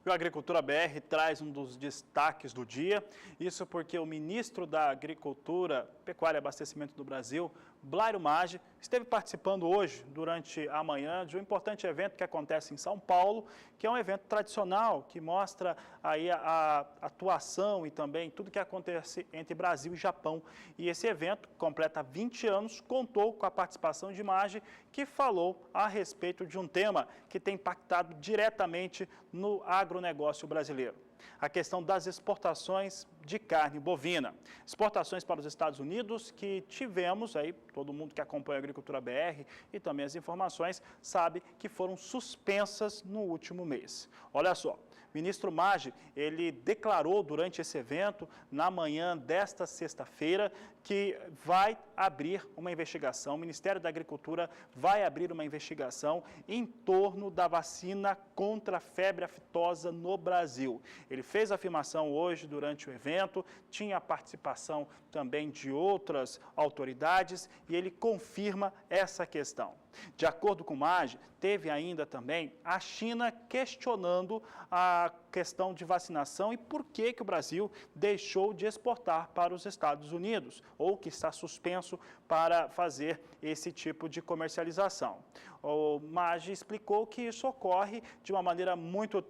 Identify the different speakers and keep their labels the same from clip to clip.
Speaker 1: E o Agricultura BR traz um dos destaques do dia, isso porque o ministro da Agricultura, Pecuária e Abastecimento do Brasil, Blairo Maggi, esteve participando hoje, durante a manhã, de um importante evento que acontece em São Paulo, que é um evento tradicional, que mostra aí a atuação e também tudo que acontece entre Brasil e Japão. E esse evento, completa 20 anos, contou com a participação de Maggi, que falou a respeito de um tema que tem impactado diretamente no agronegócio brasileiro. A questão das exportações de carne bovina. Exportações para os Estados Unidos que tivemos, aí todo mundo que acompanha a Agricultura BR e também as informações sabe que foram suspensas no último mês. Olha só, o ministro Maggi, ele declarou durante esse evento, na manhã desta sexta-feira, que vai abrir uma investigação, o Ministério da Agricultura vai abrir uma investigação em torno da vacina contra a febre aftosa no Brasil. Ele fez a afirmação hoje durante o evento, tinha a participação também de outras autoridades e ele confirma essa questão. De acordo com o Maggi, teve ainda também a China questionando a questão de vacinação e por que o Brasil deixou de exportar para os Estados Unidos, ou que está suspenso para fazer esse tipo de comercialização. O Maggi explicou que isso ocorre de uma maneira muito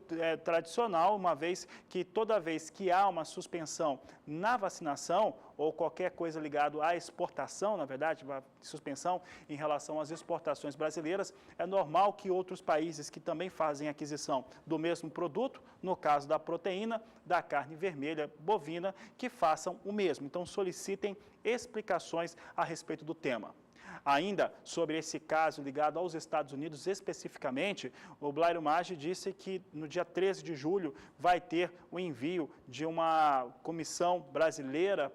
Speaker 1: tradicional, uma vez que toda vez que há uma suspensão na vacinação, ou qualquer coisa ligada à exportação, na verdade, uma suspensão em relação às exportações brasileiras, é normal que outros países que também fazem aquisição do mesmo produto, no caso da proteína, da carne vermelha bovina, que façam o mesmo. Então, solicitem explicações a respeito do tema. Ainda sobre esse caso ligado aos Estados Unidos especificamente, o Blairo Maggi disse que no dia 13 de julho vai ter o envio de uma comissão brasileira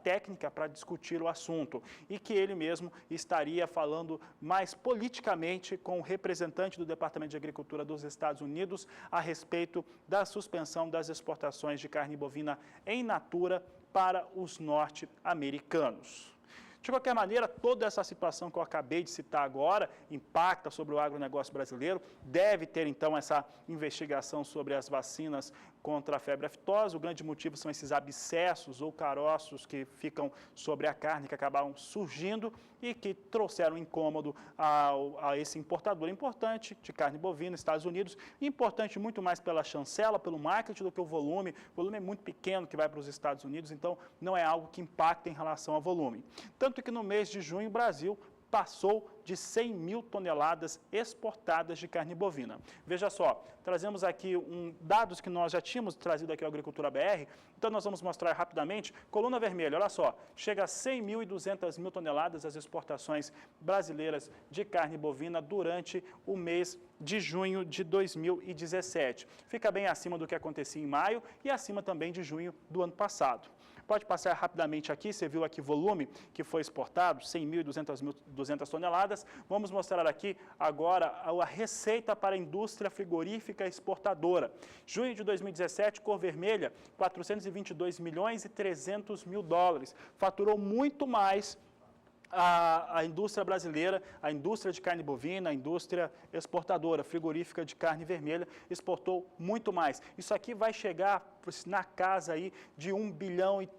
Speaker 1: técnica para discutir o assunto e que ele mesmo estaria falando mais politicamente com o representante do Departamento de Agricultura dos Estados Unidos a respeito da suspensão das exportações de carne bovina in natura para os norte-americanos. De qualquer maneira, toda essa situação que eu acabei de citar agora impacta sobre o agronegócio brasileiro. Deve ter, então, essa investigação sobre as vacinas contra a febre aftosa. O grande motivo são esses abscessos ou caroços que ficam sobre a carne, que acabaram surgindo e que trouxeram incômodo a esse importador importante de carne bovina, Estados Unidos, importante muito mais pela chancela, pelo marketing do que o volume. O volume é muito pequeno que vai para os Estados Unidos, então não é algo que impacta em relação ao volume. Tanto que no mês de junho o Brasil passou de 100 mil toneladas exportadas de carne bovina. Veja só, trazemos aqui dados que nós já tínhamos trazido aqui ao Agricultura BR, então nós vamos mostrar rapidamente. Coluna vermelha, olha só, chega a 100.200 mil toneladas as exportações brasileiras de carne bovina durante o mês de junho de 2017. Fica bem acima do que acontecia em maio e acima também de junho do ano passado. Pode passar rapidamente aqui, você viu aqui o volume que foi exportado, 100.200 toneladas. Vamos mostrar aqui agora a receita para a indústria frigorífica exportadora. Junho de 2017, cor vermelha, 422 milhões e 300 mil dólares. Faturou muito mais a indústria brasileira, a indústria de carne bovina, a indústria exportadora, frigorífica de carne vermelha, exportou muito mais. Isso aqui vai chegar na casa aí de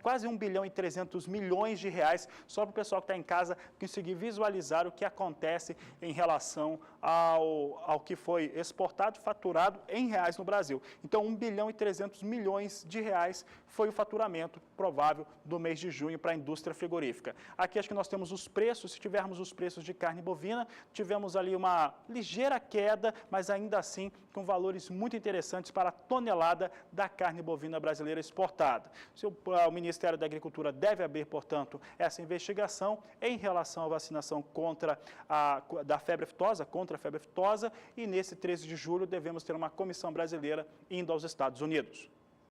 Speaker 1: quase 1 bilhão e 300 milhões de reais, só para o pessoal que está em casa conseguir visualizar o que acontece em relação ao que foi exportado, faturado em reais no Brasil. Então, 1 bilhão e 300 milhões de reais foi o faturamento provável do mês de junho para a indústria frigorífica. Aqui acho que nós temos os preços, se tivermos os preços de carne bovina, tivemos ali uma ligeira queda, mas ainda assim com valores muito interessantes para a tonelada da carne bovina brasileira exportada. O Ministério da Agricultura deve abrir, portanto, essa investigação em relação à vacinação contra a febre aftosa, e nesse 13 de julho devemos ter uma comissão brasileira indo aos Estados Unidos.